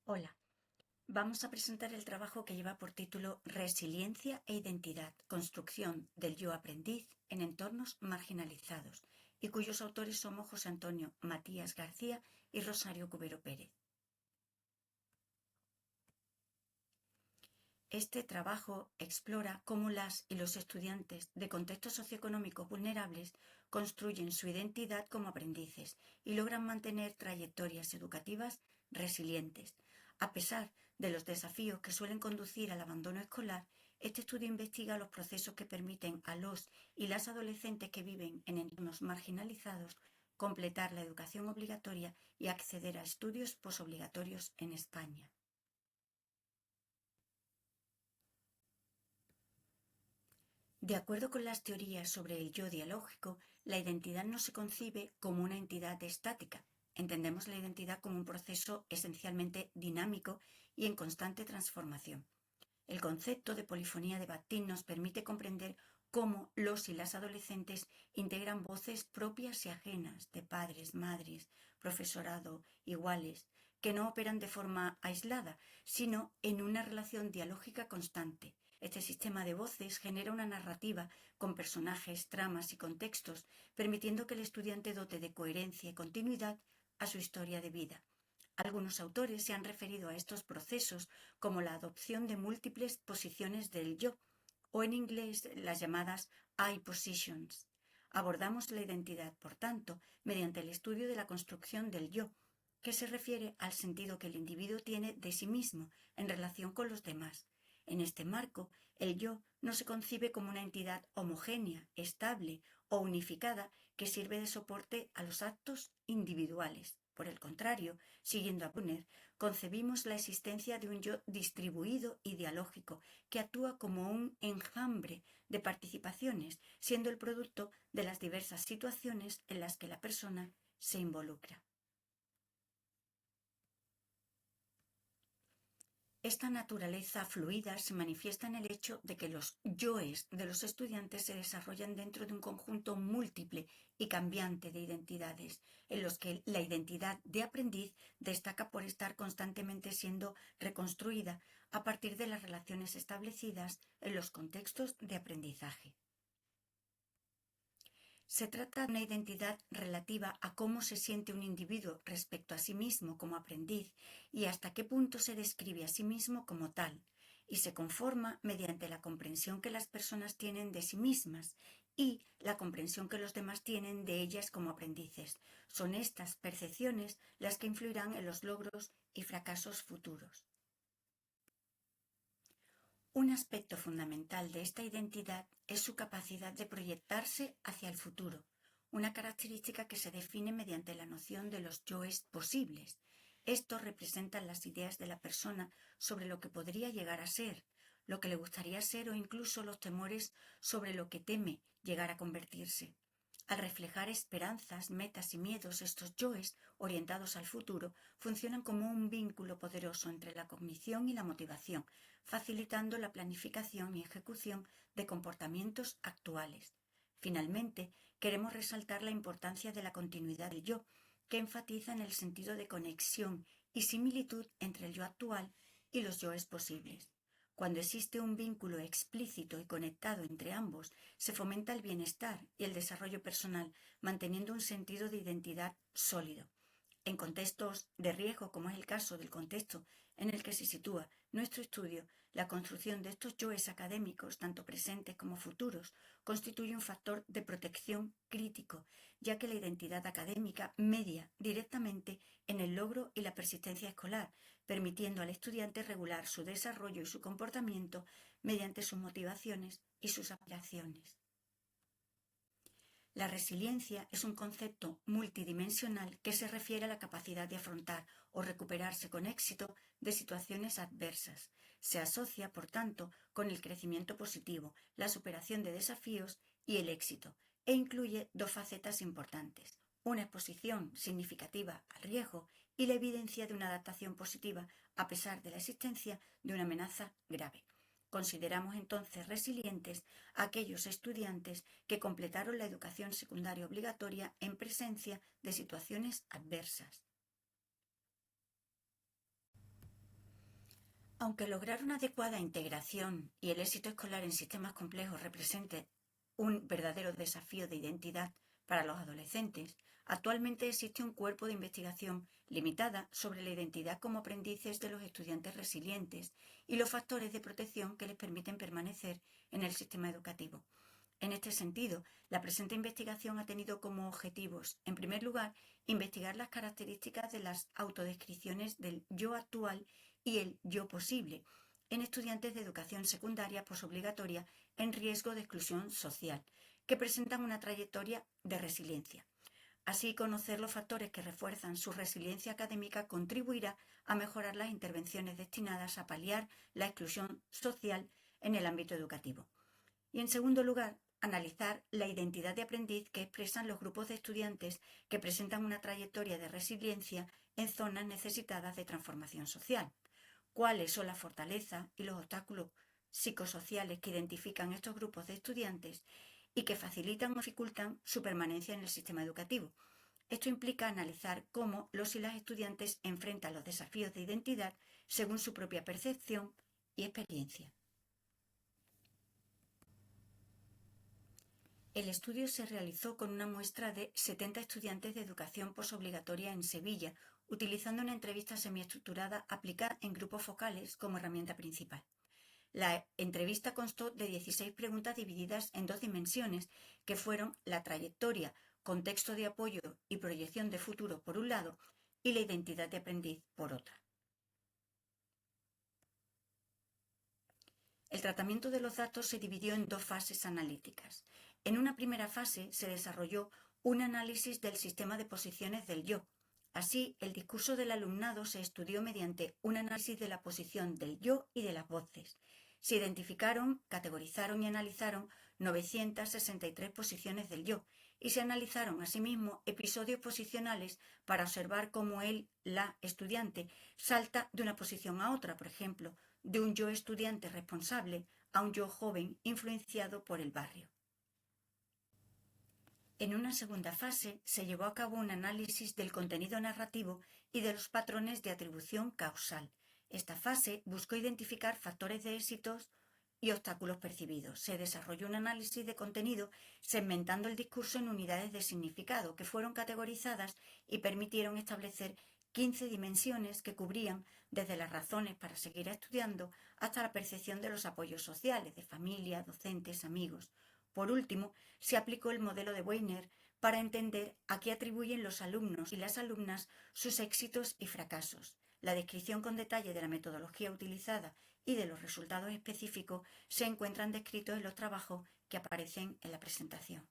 Hola, vamos a presentar el trabajo que lleva por título Resiliencia e Identidad, construcción del yo aprendiz en entornos marginalizados, y cuyos autores somos José Antonio Matías García y Rosario Cubero Pérez. Este trabajo explora cómo las y los estudiantes de contextos socioeconómicos vulnerables construyen su identidad como aprendices y logran mantener trayectorias educativas resilientes. A pesar de los desafíos que suelen conducir al abandono escolar, este estudio investiga los procesos que permiten a los y las adolescentes que viven en entornos marginalizados completar la educación obligatoria y acceder a estudios posobligatorios en España. De acuerdo con las teorías sobre el yo dialógico, la identidad no se concibe como una entidad estática. Entendemos la identidad como un proceso esencialmente dinámico y en constante transformación. El concepto de polifonía de Bakhtin nos permite comprender cómo los y las adolescentes integran voces propias y ajenas de padres, madres, profesorado, iguales, que no operan de forma aislada, sino en una relación dialógica constante. Este sistema de voces genera una narrativa con personajes, tramas y contextos, permitiendo que el estudiante dote de coherencia y continuidad a su historia de vida. Algunos autores se han referido a estos procesos como la adopción de múltiples posiciones del yo, o en inglés las llamadas I positions. Abordamos la identidad, por tanto, mediante el estudio de la construcción del yo, que se refiere al sentido que el individuo tiene de sí mismo en relación con los demás. En este marco, el yo no se concibe como una entidad homogénea, estable o unificada que sirve de soporte a los actos individuales. Por el contrario, siguiendo a Brunner, concebimos la existencia de un yo distribuido y dialógico que actúa como un enjambre de participaciones, siendo el producto de las diversas situaciones en las que la persona se involucra. Esta naturaleza fluida se manifiesta en el hecho de que los yoes de los estudiantes se desarrollan dentro de un conjunto múltiple y cambiante de identidades, en los que la identidad de aprendiz destaca por estar constantemente siendo reconstruida a partir de las relaciones establecidas en los contextos de aprendizaje. Se trata de una identidad relativa a cómo se siente un individuo respecto a sí mismo como aprendiz y hasta qué punto se describe a sí mismo como tal, y se conforma mediante la comprensión que las personas tienen de sí mismas y la comprensión que los demás tienen de ellas como aprendices. Son estas percepciones las que influirán en los logros y fracasos futuros. Un aspecto fundamental de esta identidad es su capacidad de proyectarse hacia el futuro, una característica que se define mediante la noción de los yoes posibles. Estos representan las ideas de la persona sobre lo que podría llegar a ser, lo que le gustaría ser o incluso los temores sobre lo que teme llegar a convertirse. Al reflejar esperanzas, metas y miedos, estos yoes, orientados al futuro, funcionan como un vínculo poderoso entre la cognición y la motivación, facilitando la planificación y ejecución de comportamientos actuales. Finalmente, queremos resaltar la importancia de la continuidad del yo, que enfatiza en el sentido de conexión y similitud entre el yo actual y los yoes posibles. Cuando existe un vínculo explícito y conectado entre ambos, se fomenta el bienestar y el desarrollo personal, manteniendo un sentido de identidad sólido. En contextos de riesgo, como es el caso del contexto en el que se sitúa nuestro estudio, la construcción de estos yoes académicos, tanto presentes como futuros, constituye un factor de protección crítico, ya que la identidad académica media directamente en el logro y la persistencia escolar, permitiendo al estudiante regular su desarrollo y su comportamiento mediante sus motivaciones y sus aspiraciones. La resiliencia es un concepto multidimensional que se refiere a la capacidad de afrontar o recuperarse con éxito de situaciones adversas. Se asocia, por tanto, con el crecimiento positivo, la superación de desafíos y el éxito, e incluye dos facetas importantes: una exposición significativa al riesgo y la evidencia de una adaptación positiva a pesar de la existencia de una amenaza grave. Consideramos entonces resilientes a aquellos estudiantes que completaron la educación secundaria obligatoria en presencia de situaciones adversas. Aunque lograr una adecuada integración y el éxito escolar en sistemas complejos represente un verdadero desafío de identidad para los adolescentes, actualmente existe un cuerpo de investigación limitada sobre la identidad como aprendices de los estudiantes resilientes y los factores de protección que les permiten permanecer en el sistema educativo. En este sentido, la presente investigación ha tenido como objetivos, en primer lugar, investigar las características de las autodescripciones del yo actual y el yo posible en estudiantes de educación secundaria posobligatoria en riesgo de exclusión social, que presentan una trayectoria de resiliencia. Así, conocer los factores que refuerzan su resiliencia académica contribuirá a mejorar las intervenciones destinadas a paliar la exclusión social en el ámbito educativo. Y en segundo lugar, analizar la identidad de aprendiz que expresan los grupos de estudiantes que presentan una trayectoria de resiliencia en zonas necesitadas de transformación social. ¿Cuáles son las fortalezas y los obstáculos psicosociales que identifican estos grupos de estudiantes y que facilitan o dificultan su permanencia en el sistema educativo? Esto implica analizar cómo los y las estudiantes enfrentan los desafíos de identidad según su propia percepción y experiencia. El estudio se realizó con una muestra de 70 estudiantes de educación posobligatoria en Sevilla, utilizando una entrevista semiestructurada aplicada en grupos focales como herramienta principal. La entrevista constó de 16 preguntas divididas en dos dimensiones, que fueron la trayectoria, contexto de apoyo y proyección de futuro por un lado, y la identidad de aprendiz por otra. El tratamiento de los datos se dividió en dos fases analíticas. En una primera fase se desarrolló un análisis del sistema de posiciones del yo. Así, el discurso del alumnado se estudió mediante un análisis de la posición del yo y de las voces. Se identificaron, categorizaron y analizaron 963 posiciones del yo y se analizaron asimismo episodios posicionales para observar cómo la estudiante, salta de una posición a otra, por ejemplo, de un yo estudiante responsable a un yo joven influenciado por el barrio. En una segunda fase se llevó a cabo un análisis del contenido narrativo y de los patrones de atribución causal. Esta fase buscó identificar factores de éxitos y obstáculos percibidos. Se desarrolló un análisis de contenido segmentando el discurso en unidades de significado que fueron categorizadas y permitieron establecer 15 dimensiones que cubrían desde las razones para seguir estudiando hasta la percepción de los apoyos sociales de familia, docentes, amigos. Por último, se aplicó el modelo de Weiner para entender a qué atribuyen los alumnos y las alumnas sus éxitos y fracasos. La descripción con detalle de la metodología utilizada y de los resultados específicos se encuentran descritos en los trabajos que aparecen en la presentación.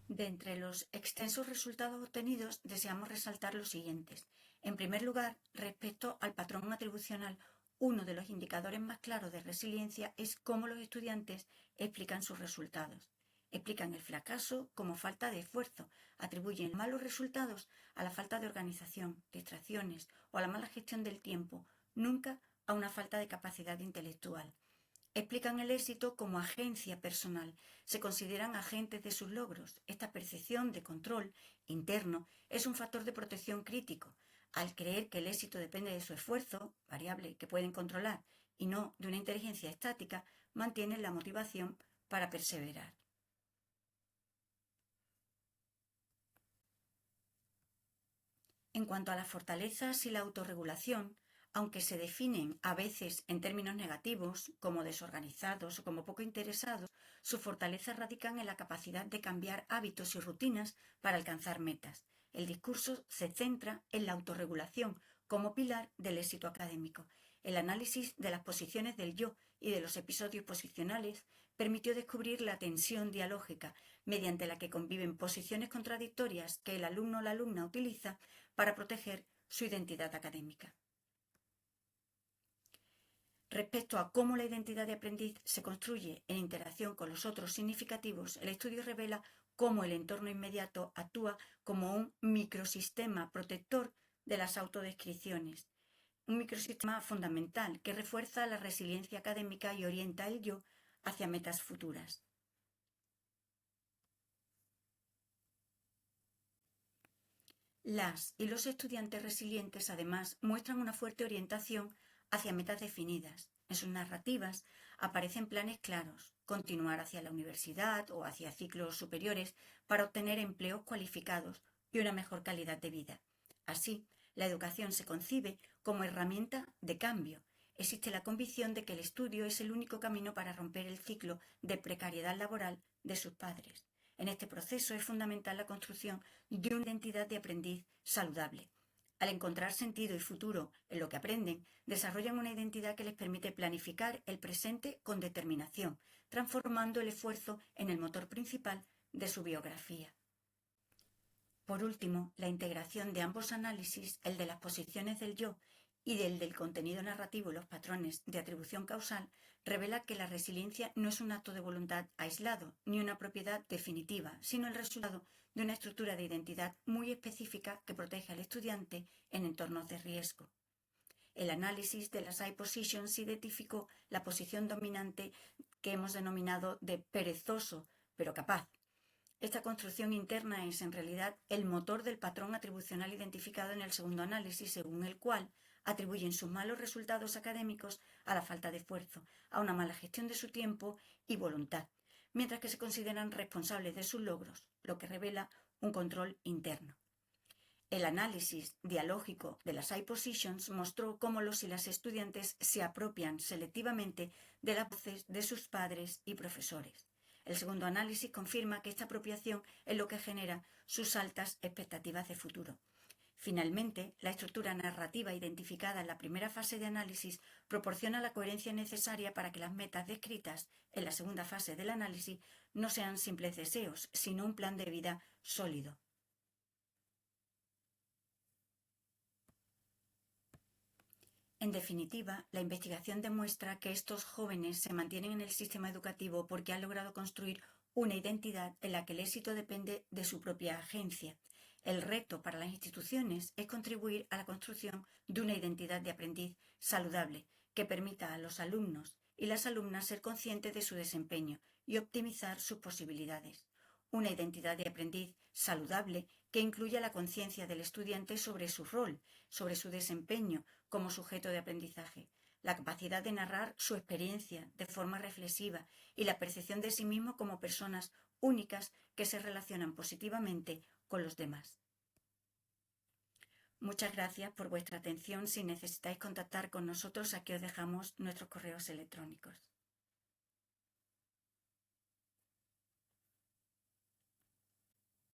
De entre los extensos resultados obtenidos, deseamos resaltar los siguientes. En primer lugar, respecto al patrón atribucional, uno de los indicadores más claros de resiliencia es cómo los estudiantes explican sus resultados. Explican el fracaso como falta de esfuerzo, atribuyen malos resultados a la falta de organización, distracciones o a la mala gestión del tiempo, nunca a una falta de capacidad intelectual. Explican el éxito como agencia personal, se consideran agentes de sus logros. Esta percepción de control interno es un factor de protección crítico. Al creer que el éxito depende de su esfuerzo, variable que pueden controlar, y no de una inteligencia estática, mantienen la motivación para perseverar. En cuanto a las fortalezas y la autorregulación, aunque se definen a veces en términos negativos, como desorganizados o como poco interesados, sus fortalezas radican en la capacidad de cambiar hábitos y rutinas para alcanzar metas. El discurso se centra en la autorregulación como pilar del éxito académico. El análisis de las posiciones del yo y de los episodios posicionales permitió descubrir la tensión dialógica mediante la que conviven posiciones contradictorias que el alumno o la alumna utiliza para proteger su identidad académica. Respecto a cómo la identidad de aprendiz se construye en interacción con los otros significativos, el estudio revela cómo el entorno inmediato actúa como un microsistema protector de las autodescripciones, un microsistema fundamental que refuerza la resiliencia académica y orienta el yo hacia metas futuras. Las y los estudiantes resilientes, además, muestran una fuerte orientación hacia metas definidas. En sus narrativas aparecen planes claros, continuar hacia la universidad o hacia ciclos superiores para obtener empleos cualificados y una mejor calidad de vida. Así, la educación se concibe como herramienta de cambio. Existe la convicción de que el estudio es el único camino para romper el ciclo de precariedad laboral de sus padres. En este proceso es fundamental la construcción de una identidad de aprendiz saludable. Al encontrar sentido y futuro en lo que aprenden, desarrollan una identidad que les permite planificar el presente con determinación, transformando el esfuerzo en el motor principal de su biografía. Por último, la integración de ambos análisis, el de las posiciones del yo y del contenido narrativo y los patrones de atribución causal, revela que la resiliencia no es un acto de voluntad aislado, ni una propiedad definitiva, sino el resultado de una estructura de identidad muy específica que protege al estudiante en entornos de riesgo. El análisis de las I positions identificó la posición dominante que hemos denominado de perezoso, pero capaz. Esta construcción interna es, en realidad, el motor del patrón atribucional identificado en el segundo análisis, según el cual atribuyen sus malos resultados académicos a la falta de esfuerzo, a una mala gestión de su tiempo y voluntad, mientras que se consideran responsables de sus logros, lo que revela un control interno. El análisis dialógico de las I positions mostró cómo los y las estudiantes se apropian selectivamente de las voces de sus padres y profesores. El segundo análisis confirma que esta apropiación es lo que genera sus altas expectativas de futuro. Finalmente, la estructura narrativa identificada en la primera fase de análisis proporciona la coherencia necesaria para que las metas descritas en la segunda fase del análisis no sean simples deseos, sino un plan de vida sólido. En definitiva, la investigación demuestra que estos jóvenes se mantienen en el sistema educativo porque han logrado construir una identidad en la que el éxito depende de su propia agencia. El reto para las instituciones es contribuir a la construcción de una identidad de aprendiz saludable que permita a los alumnos y las alumnas ser conscientes de su desempeño y optimizar sus posibilidades. Una identidad de aprendiz saludable que incluya la conciencia del estudiante sobre su rol, sobre su desempeño como sujeto de aprendizaje, la capacidad de narrar su experiencia de forma reflexiva y la percepción de sí mismo como personas únicas que se relacionan positivamente con los demás. Muchas gracias por vuestra atención. Si necesitáis contactar con nosotros, aquí os dejamos nuestros correos electrónicos.